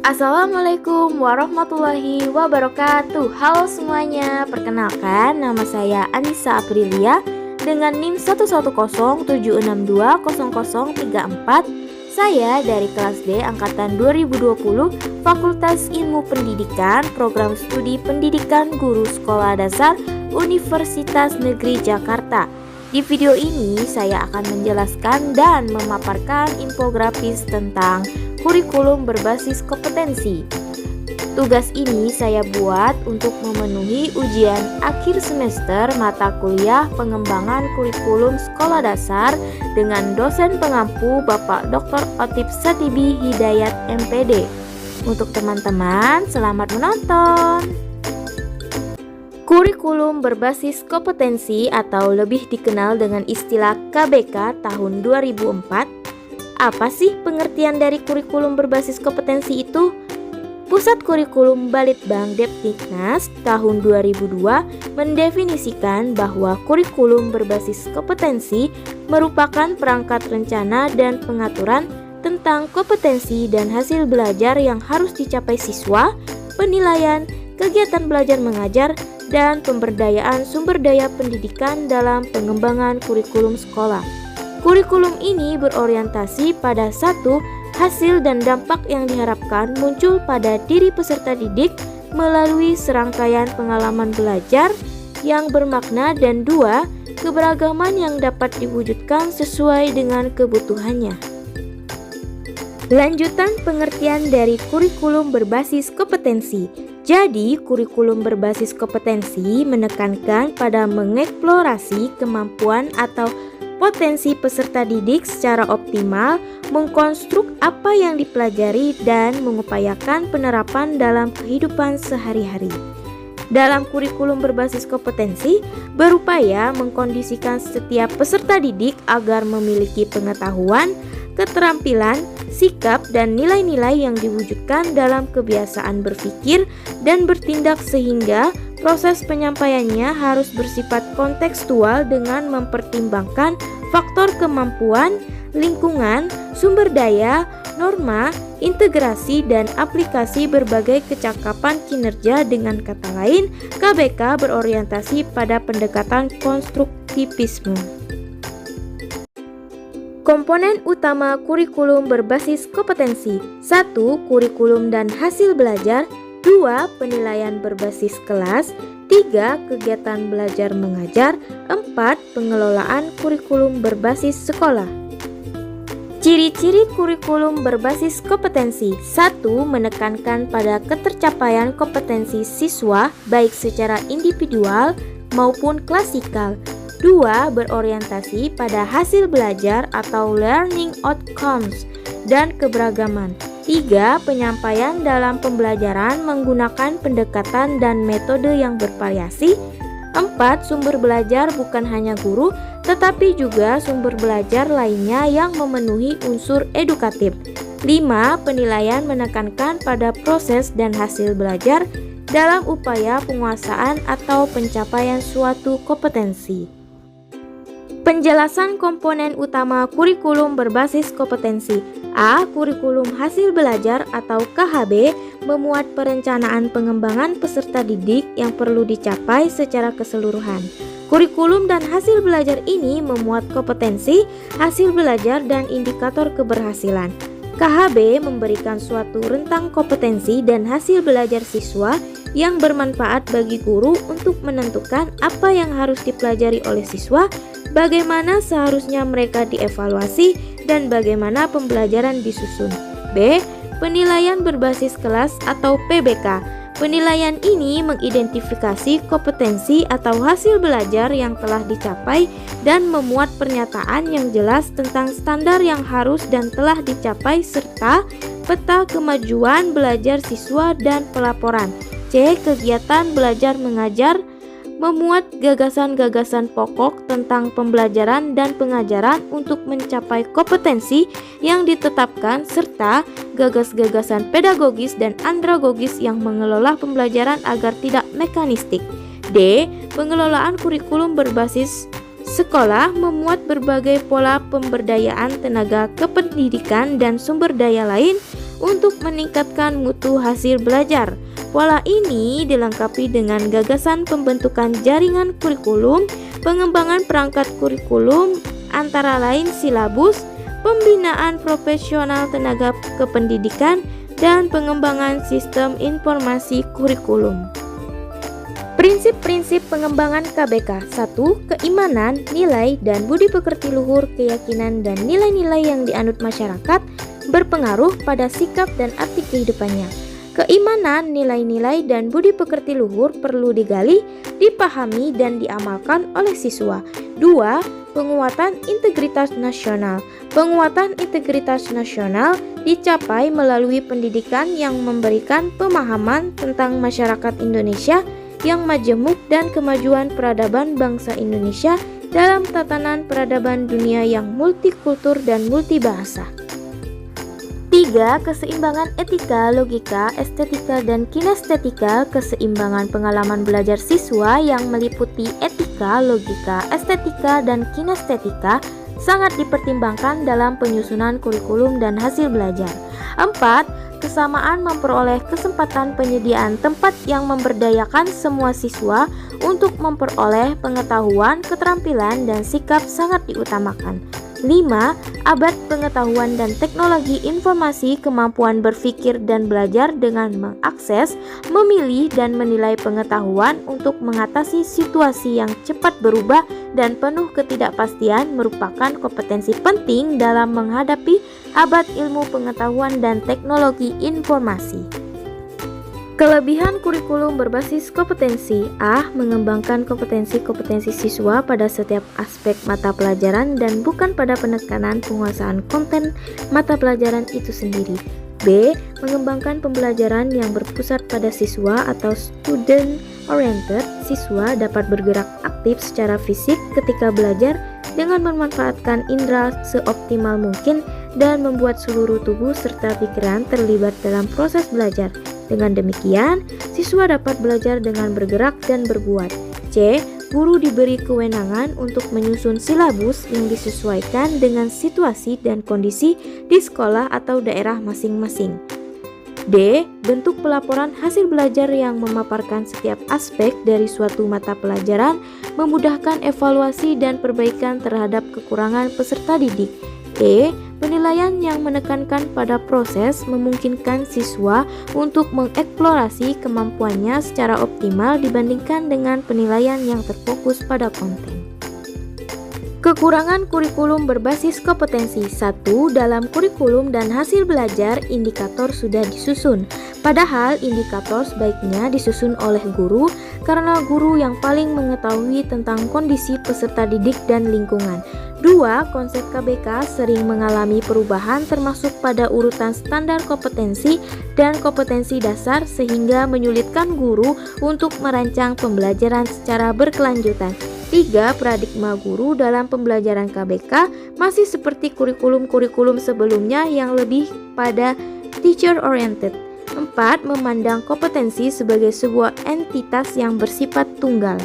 Assalamualaikum warahmatullahi wabarakatuh. Halo semuanya, perkenalkan nama saya Anissa Aprilia dengan NIM 11076200034. Saya dari kelas D angkatan 2020 Fakultas Ilmu Pendidikan, Program Studi Pendidikan Guru Sekolah Dasar Universitas Negeri Jakarta. Di video ini saya akan menjelaskan dan memaparkan infografis tentang kurikulum berbasis kompetensi. Tugas ini saya buat untuk memenuhi ujian akhir semester mata kuliah pengembangan kurikulum sekolah dasar dengan dosen pengampu Bapak Dr. Otip Satibi Hidayat MPD. Untuk teman-teman, selamat menonton. Kurikulum berbasis kompetensi atau lebih dikenal dengan istilah KBK tahun 2004. Apa sih pengertian dari kurikulum berbasis kompetensi itu? Pusat Kurikulum Balitbang Depdiknas tahun 2002 mendefinisikan bahwa kurikulum berbasis kompetensi merupakan perangkat rencana dan pengaturan tentang kompetensi dan hasil belajar yang harus dicapai siswa, penilaian, kegiatan belajar mengajar, dan pemberdayaan sumber daya pendidikan dalam pengembangan kurikulum sekolah. Kurikulum ini berorientasi pada satu, hasil dan dampak yang diharapkan muncul pada diri peserta didik melalui serangkaian pengalaman belajar yang bermakna, dan dua, keberagaman yang dapat diwujudkan sesuai dengan kebutuhannya. Lanjutan pengertian dari kurikulum berbasis kompetensi. Jadi, kurikulum berbasis kompetensi menekankan pada mengeksplorasi kemampuan atau potensi peserta didik secara optimal, mengkonstruk apa yang dipelajari, dan mengupayakan penerapan dalam kehidupan sehari-hari. Dalam kurikulum berbasis kompetensi, berupaya mengkondisikan setiap peserta didik agar memiliki pengetahuan, keterampilan, sikap, dan nilai-nilai yang diwujudkan dalam kebiasaan berpikir dan bertindak sehingga proses penyampaiannya harus bersifat kontekstual dengan mempertimbangkan faktor kemampuan, lingkungan, sumber daya, norma, integrasi, dan aplikasi berbagai kecakapan kinerja. Dengan kata lain, KBK berorientasi pada pendekatan konstruktivisme. Komponen utama kurikulum berbasis kompetensi: 1. Kurikulum dan hasil belajar. 2. Penilaian berbasis kelas. 3. Kegiatan belajar mengajar. 4. Pengelolaan kurikulum berbasis sekolah. Ciri-ciri kurikulum berbasis kompetensi: 1. Menekankan pada ketercapaian kompetensi siswa baik secara individual maupun klasikal. 2. Berorientasi pada hasil belajar atau learning outcomes dan keberagaman. 3. Penyampaian dalam pembelajaran menggunakan pendekatan dan metode yang bervariasi. 4. Sumber belajar bukan hanya guru, tetapi juga sumber belajar lainnya yang memenuhi unsur edukatif. 5. Penilaian menekankan pada proses dan hasil belajar dalam upaya penguasaan atau pencapaian suatu kompetensi. Penjelasan komponen utama kurikulum berbasis kompetensi. A. Kurikulum hasil belajar atau KHB memuat perencanaan pengembangan peserta didik yang perlu dicapai secara keseluruhan. Kurikulum dan hasil belajar ini memuat kompetensi, hasil belajar, dan indikator keberhasilan. KHB memberikan suatu rentang kompetensi dan hasil belajar siswa yang bermanfaat bagi guru untuk menentukan apa yang harus dipelajari oleh siswa, bagaimana seharusnya mereka dievaluasi, dan bagaimana pembelajaran disusun. B. Penilaian berbasis kelas atau PBK. Penilaian ini mengidentifikasi kompetensi atau hasil belajar yang telah dicapai dan memuat pernyataan yang jelas tentang standar yang harus dan telah dicapai serta peta kemajuan belajar siswa dan pelaporan. C. Kegiatan belajar mengajar memuat gagasan-gagasan pokok tentang pembelajaran dan pengajaran untuk mencapai kompetensi yang ditetapkan serta gagas-gagasan pedagogis dan andragogis yang mengelola pembelajaran agar tidak mekanistik. D. Pengelolaan kurikulum berbasis sekolah memuat berbagai pola pemberdayaan tenaga kependidikan dan sumber daya lain untuk meningkatkan mutu hasil belajar. Pola ini dilengkapi dengan gagasan pembentukan jaringan kurikulum, pengembangan perangkat kurikulum, antara lain silabus, pembinaan profesional tenaga kependidikan, dan pengembangan sistem informasi kurikulum. Prinsip-prinsip pengembangan KBK. 1. Keimanan, nilai, dan budi pekerti luhur, keyakinan, dan nilai-nilai yang dianut masyarakat berpengaruh pada sikap dan arti kehidupannya. Keimanan, nilai-nilai, dan budi pekerti luhur perlu digali, dipahami, dan diamalkan oleh siswa. 2. Penguatan integritas nasional. Penguatan integritas nasional dicapai melalui pendidikan yang memberikan pemahaman tentang masyarakat Indonesia yang majemuk dan kemajuan peradaban bangsa Indonesia dalam tatanan peradaban dunia yang multikultur dan multibahasa. 3. Keseimbangan etika, logika, estetika, dan kinestetika. Keseimbangan pengalaman belajar siswa yang meliputi etika, logika, estetika, dan kinestetika sangat dipertimbangkan dalam penyusunan kurikulum dan hasil belajar. 4. Kesamaan memperoleh kesempatan penyediaan tempat yang memberdayakan semua siswa untuk memperoleh pengetahuan, keterampilan, dan sikap sangat diutamakan. 5. Abad pengetahuan dan teknologi informasi, kemampuan berpikir dan belajar dengan mengakses, memilih, dan menilai pengetahuan untuk mengatasi situasi yang cepat berubah dan penuh ketidakpastian merupakan kompetensi penting dalam menghadapi abad ilmu pengetahuan dan teknologi informasi. Kelebihan kurikulum berbasis kompetensi. A. Mengembangkan kompetensi-kompetensi siswa pada setiap aspek mata pelajaran dan bukan pada penekanan penguasaan konten mata pelajaran itu sendiri. B. Mengembangkan pembelajaran yang berpusat pada siswa atau student oriented. Siswa dapat bergerak aktif secara fisik ketika belajar dengan memanfaatkan indera seoptimal mungkin dan membuat seluruh tubuh serta pikiran terlibat dalam proses belajar. Dengan demikian, siswa dapat belajar dengan bergerak dan berbuat. C. Guru diberi kewenangan untuk menyusun silabus yang disesuaikan dengan situasi dan kondisi di sekolah atau daerah masing-masing. D. Bentuk pelaporan hasil belajar yang memaparkan setiap aspek dari suatu mata pelajaran, memudahkan evaluasi dan perbaikan terhadap kekurangan peserta didik. E. Penilaian yang menekankan pada proses memungkinkan siswa untuk mengeksplorasi kemampuannya secara optimal dibandingkan dengan penilaian yang terfokus pada konten. Kekurangan kurikulum berbasis kompetensi. 1. Dalam kurikulum dan hasil belajar, indikator sudah disusun. Padahal indikator sebaiknya disusun oleh guru karena guru yang paling mengetahui tentang kondisi peserta didik dan lingkungan. 2. Konsep KBK sering mengalami perubahan termasuk pada urutan standar kompetensi dan kompetensi dasar sehingga menyulitkan guru untuk merancang pembelajaran secara berkelanjutan. 3. Paradigma guru dalam pembelajaran KBK masih seperti kurikulum-kurikulum sebelumnya yang lebih pada teacher oriented. 4. Memandang kompetensi sebagai sebuah entitas yang bersifat tunggal.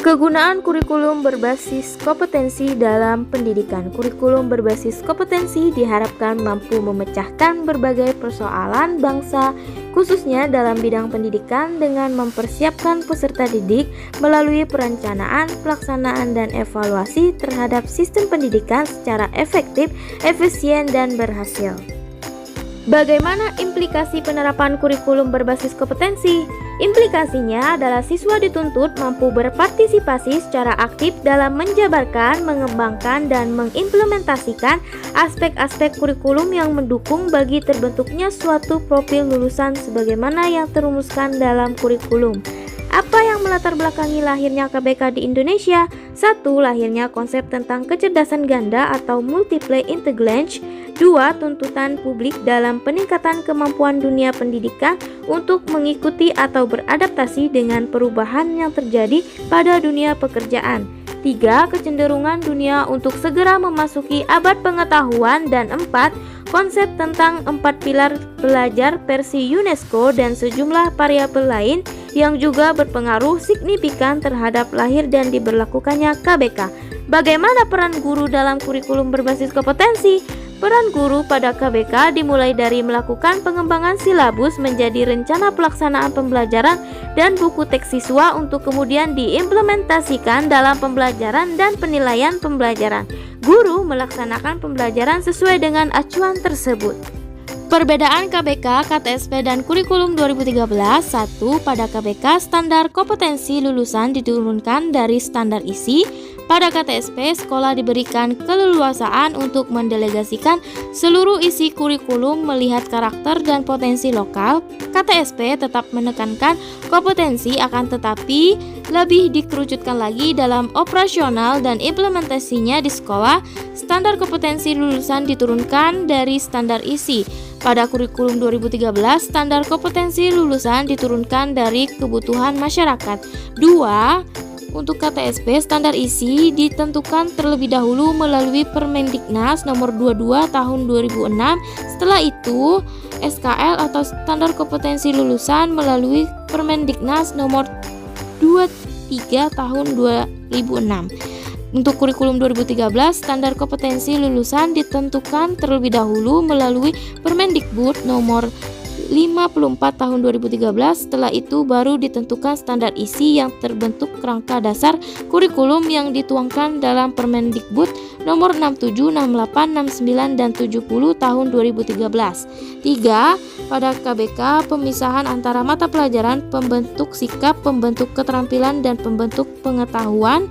Kegunaan kurikulum berbasis kompetensi dalam pendidikan. Kurikulum berbasis kompetensi diharapkan mampu memecahkan berbagai persoalan bangsa, khususnya dalam bidang pendidikan dengan mempersiapkan peserta didik melalui perencanaan, pelaksanaan, dan evaluasi terhadap sistem pendidikan secara efektif, efisien, dan berhasil. Bagaimana implikasi penerapan kurikulum berbasis kompetensi? Implikasinya adalah siswa dituntut mampu berpartisipasi secara aktif dalam menjabarkan, mengembangkan, dan mengimplementasikan aspek-aspek kurikulum yang mendukung bagi terbentuknya suatu profil lulusan sebagaimana yang terumuskan dalam kurikulum. Apa yang melatar belakangi lahirnya KBK di Indonesia? 1. Lahirnya konsep tentang kecerdasan ganda atau multiple intelligence. 2. Tuntutan publik dalam peningkatan kemampuan dunia pendidikan untuk mengikuti atau beradaptasi dengan perubahan yang terjadi pada dunia pekerjaan. 3. Kecenderungan dunia untuk segera memasuki abad pengetahuan. Dan 4. Konsep tentang 4 pilar belajar versi UNESCO dan sejumlah variabel lain yang juga berpengaruh signifikan terhadap lahir dan diberlakukannya KBK. Bagaimana peran guru dalam kurikulum berbasis kompetensi? Peran guru pada KBK dimulai dari melakukan pengembangan silabus menjadi rencana pelaksanaan pembelajaran dan buku teks siswa untuk kemudian diimplementasikan dalam pembelajaran dan penilaian pembelajaran. Guru melaksanakan pembelajaran sesuai dengan acuan tersebut. Perbedaan KBK, KTSP, dan kurikulum 2013. 1. Pada KBK, standar kompetensi lulusan diturunkan dari standar isi. Pada KTSP, sekolah diberikan keleluasaan untuk mendelegasikan seluruh isi kurikulum melihat karakter dan potensi lokal. KTSP tetap menekankan kompetensi akan tetapi lebih dikerucutkan lagi dalam operasional dan implementasinya di sekolah. Standar kompetensi lulusan diturunkan dari standar isi. Pada kurikulum 2013, standar kompetensi lulusan diturunkan dari kebutuhan masyarakat. 2. Untuk KTSP, standar isi ditentukan terlebih dahulu melalui Permendiknas nomor 22 tahun 2006. Setelah itu, SKL atau standar kompetensi lulusan melalui Permendiknas nomor 23 tahun 2006. Untuk kurikulum 2013, standar kompetensi lulusan ditentukan terlebih dahulu melalui Permendikbud nomor 54 tahun 2013. Setelah itu baru ditentukan standar isi yang terbentuk kerangka dasar kurikulum yang dituangkan dalam Permendikbud nomor 67, 68, 69, dan 70 tahun 2013. 3. Pada KBK, pemisahan antara mata pelajaran pembentuk sikap, pembentuk keterampilan, dan pembentuk pengetahuan.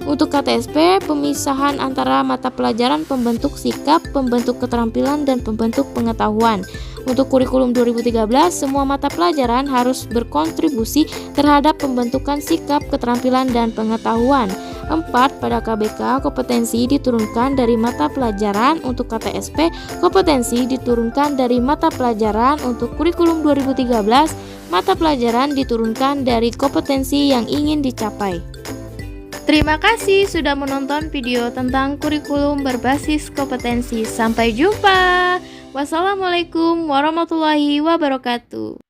Untuk KTSP, pemisahan antara mata pelajaran pembentuk sikap, pembentuk keterampilan, dan pembentuk pengetahuan. Untuk kurikulum 2013, semua mata pelajaran harus berkontribusi terhadap pembentukan sikap, keterampilan, dan pengetahuan. 4. Pada KBK, kompetensi diturunkan dari mata pelajaran. Untuk KTSP, kompetensi diturunkan dari mata pelajaran. Untuk kurikulum 2013, mata pelajaran diturunkan dari kompetensi yang ingin dicapai. Terima kasih sudah menonton video tentang kurikulum berbasis kompetensi. Sampai jumpa. Wassalamualaikum warahmatullahi wabarakatuh.